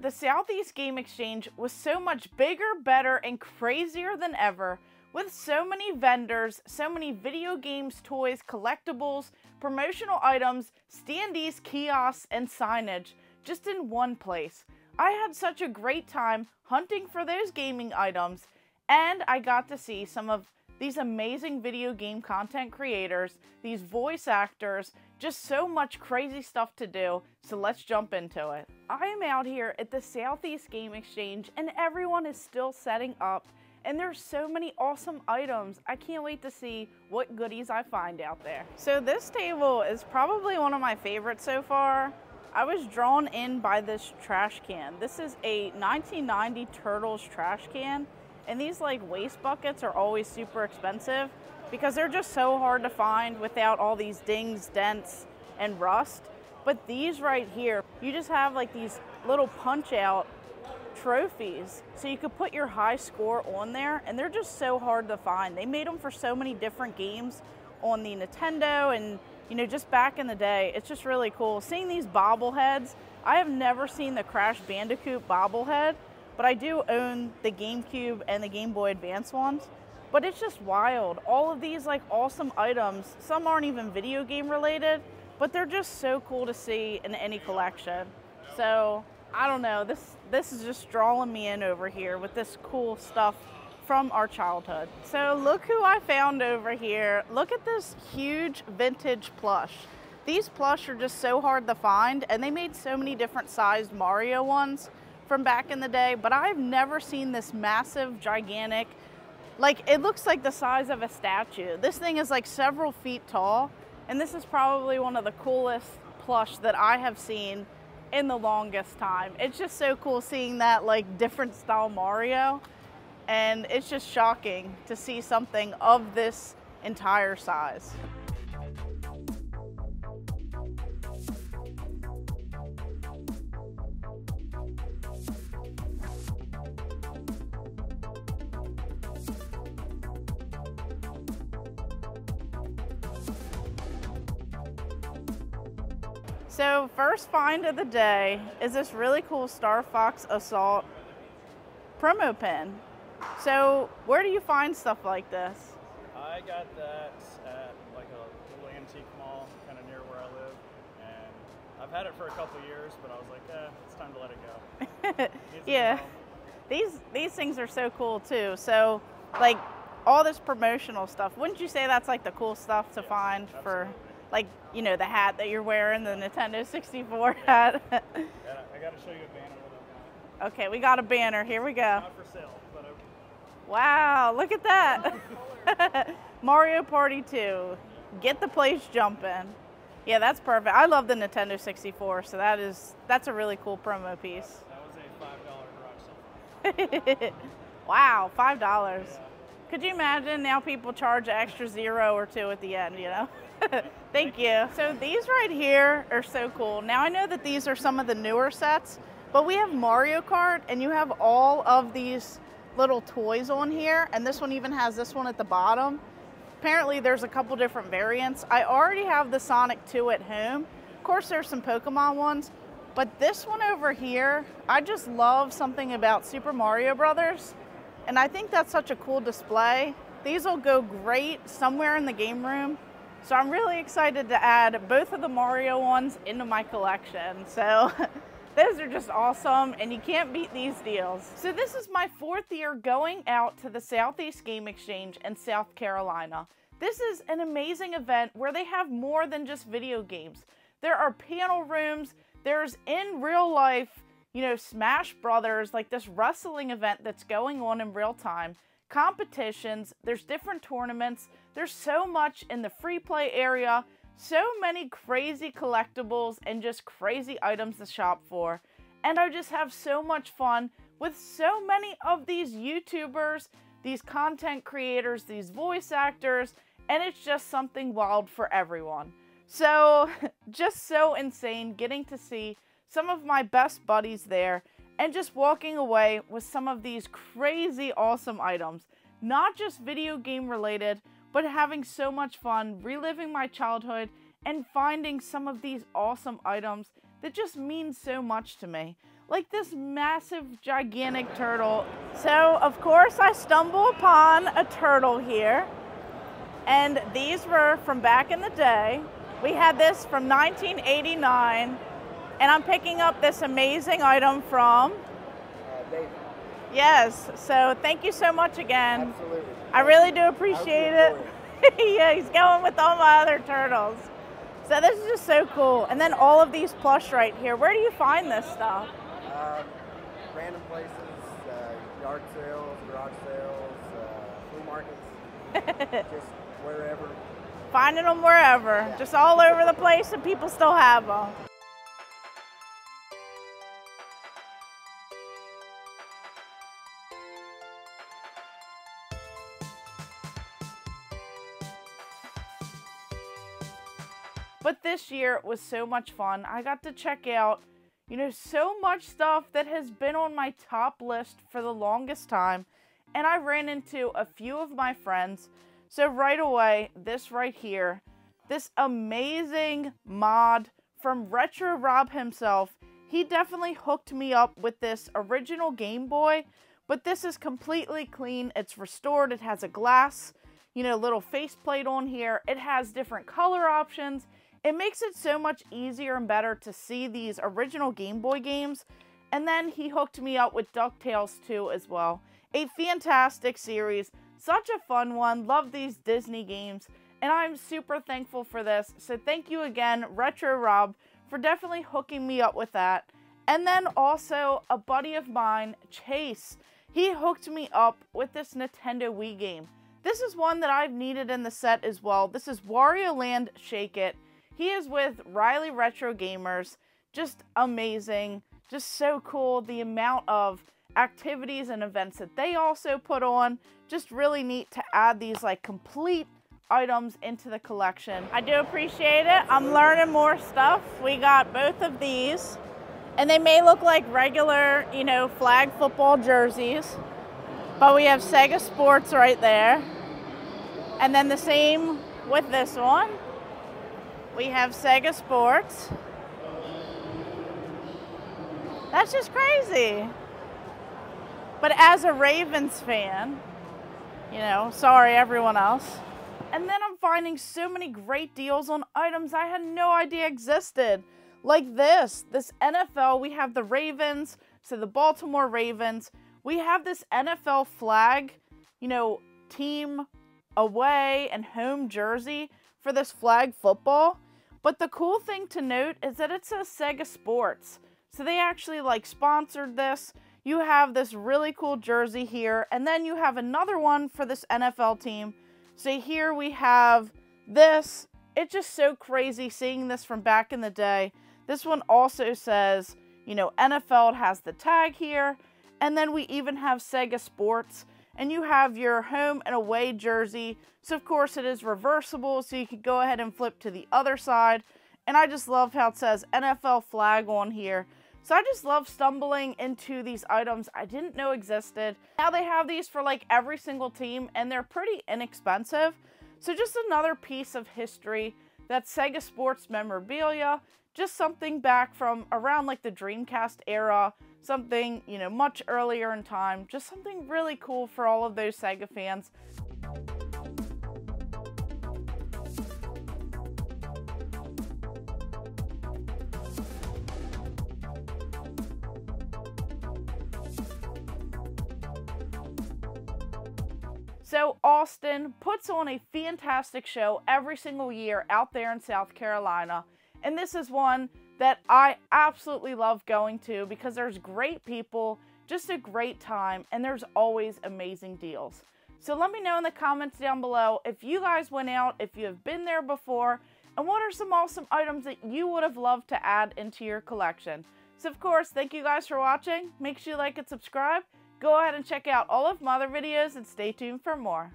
the Southeast Game Exchange was so much bigger, better, and crazier than ever, with so many vendors, so many video games, toys, collectibles, promotional items, standees, kiosks, and signage, just in one place. I had such a great time hunting for those gaming items, and I got to see some of these amazing video game content creators, these voice actors, just so much crazy stuff to do, so let's jump into it. I am out here at the Southeast Game Exchange, and everyone is still setting up, and there's so many awesome items. I can't wait to see what goodies I find out there. So this table is probably one of my favorites so far. I was drawn in by this trash can. This is a 1990 Turtles trash can, and these like waste buckets are always super expensive because they're just so hard to find without all these dings, dents, and rust. But these right here, you just have like these little punch out trophies, so you could put your high score on there, and they're just so hard to find. They made them for so many different games on the Nintendo, and you know, just back in the day. It's just really cool seeing these bobbleheads. I have never seen the Crash Bandicoot bobblehead, but I do own the GameCube and the Game Boy Advance ones. But it's just wild. All of these like awesome items, some aren't even video game related, but they're just so cool to see in any collection. So I don't know, this is just drawing me in over here with this cool stuff from our childhood. So look who I found over here. Look at this huge vintage plush. These plush are just so hard to find, and they made so many different sized Mario ones from back in the day, but I've never seen this massive, gigantic, like it looks like the size of a statue. This thing is like several feet tall, and this is probably one of the coolest plush that I have seen in the longest time. It's just so cool seeing that like different style Mario, and it's just shocking to see something of this entire size. So first find of the day is this really cool Star Fox Assault promo pin. So where do you find stuff like this? I got that at like a little antique mall kind of near where I live, and I've had it for a couple years, but I was like, it's time to let it go. Yeah, these things are so cool too. So like all this promotional stuff, wouldn't you say that's like the cool stuff to find? Absolutely. For like, you know, the hat that you're wearing, the Nintendo 64 hat. I gotta show you a banner with it. Okay, we got a banner. Here we go. Not for sale, but okay. Wow, look at that. Mario Party 2. Get the place jumping. Yeah, that's perfect. I love the Nintendo 64, so that's a really cool promo piece. That was a $5 garage sale. Wow, $5. Yeah. Could you imagine now people charge an extra 0 or 2 at the end, you know? Thank you. So these right here are so cool. Now I know that these are some of the newer sets, but we have Mario Kart, and you have all of these little toys on here, and this one even has this one at the bottom. Apparently there's a couple different variants. I already have the Sonic 2 at home. Of course there's some Pokemon ones, but this one over here, I just love something about Super Mario Brothers, and I think that's such a cool display. These will go great somewhere in the game room. So I'm really excited to add both of the Mario ones into my collection. So those are just awesome, and you can't beat these deals. So this is my 4th year going out to the Southeast Game Exchange in South Carolina. This is an amazing event where they have more than just video games. There are panel rooms, there's in real life, you know, Smash Brothers, like this wrestling event that's going on in real time. Competitions, there's different tournaments, there's so much in the free play area, so many crazy collectibles and just crazy items to shop for. And I just have so much fun with so many of these YouTubers, these content creators, these voice actors, and it's just something wild for everyone. So just so insane getting to see some of my best buddies there, and just walking away with some of these crazy awesome items. Not just video game related, but having so much fun reliving my childhood and finding some of these awesome items that just mean so much to me. like this massive, gigantic turtle. So, of course, I stumble upon a turtle here. And these were from back in the day. We had this from 1989. And I'm picking up this amazing item from David. Yes, so thank you so much again. Absolutely. I really do appreciate it. Yeah, he's going with all my other turtles. So this is just so cool. And then all of these plush right here. Where do you find this stuff? Random places, yard sales, garage sales, flea markets, just wherever. Finding them wherever, Yeah. just all over the place, and people still have them. But this year was so much fun. I got to check out, so much stuff that has been on my top list for the longest time. And I ran into a few of my friends. So right away, this right here, this amazing mod from Retro Rob himself, he definitely hooked me up with this original Game Boy. But this is completely clean. It's restored. It has a glass, little faceplate on here. It has different color options. It makes it so much easier and better to see these original Game Boy games. And then he hooked me up with DuckTales 2 as well. A fantastic series. Such a fun one. Love these Disney games. And I'm super thankful for this. So thank you again, Retro Rob, for definitely hooking me up with that. And then also a buddy of mine, Chase. He hooked me up with this Nintendo Wii game. This is one that I've needed in the set as well. This is Wario Land Shake It. He is with Riley Retro Gamers. Just amazing. Just so cool. The amount of activities and events that they also put on. Just really neat to add these like complete items into the collection. I do appreciate it. I'm learning more stuff. We got both of these. And they may look like regular, flag football jerseys. But we have Sega Sports right there. And then the same with this one. We have Sega Sports. That's just crazy. But as a Ravens fan, sorry everyone else. And then I'm finding so many great deals on items I had no idea existed. Like this NFL, we have the Ravens, so the Baltimore Ravens. We have this NFL flag, team away and home jersey for this flag football. But the cool thing to note is that it says Sega Sports. So they actually sponsored this. You have this really cool jersey here, and then you have another one for this NFL team. So here we have this. It's just so crazy seeing this from back in the day. This one also says, NFL. It has the tag here. And then we even have Sega Sports. And you have your home and away jersey. So of course it is reversible, so you could go ahead and flip to the other side. And I just love how it says NFL flag on here. So I just love stumbling into these items I didn't know existed. Now they have these for every single team, and they're pretty inexpensive. So just another piece of history. That's Sega Sports memorabilia. Just something back from around the Dreamcast era. Something, much earlier in time. Just something really cool for all of those Sega fans. So Austin puts on a fantastic show every single year out there in South Carolina. And this is one that I absolutely love going to because there's great people, just a great time, and there's always amazing deals. So let me know in the comments down below if you guys went out, if you have been there before, and what are some awesome items that you would have loved to add into your collection. So of course, thank you guys for watching. Make sure you like and subscribe. Go ahead and check out all of my other videos and stay tuned for more.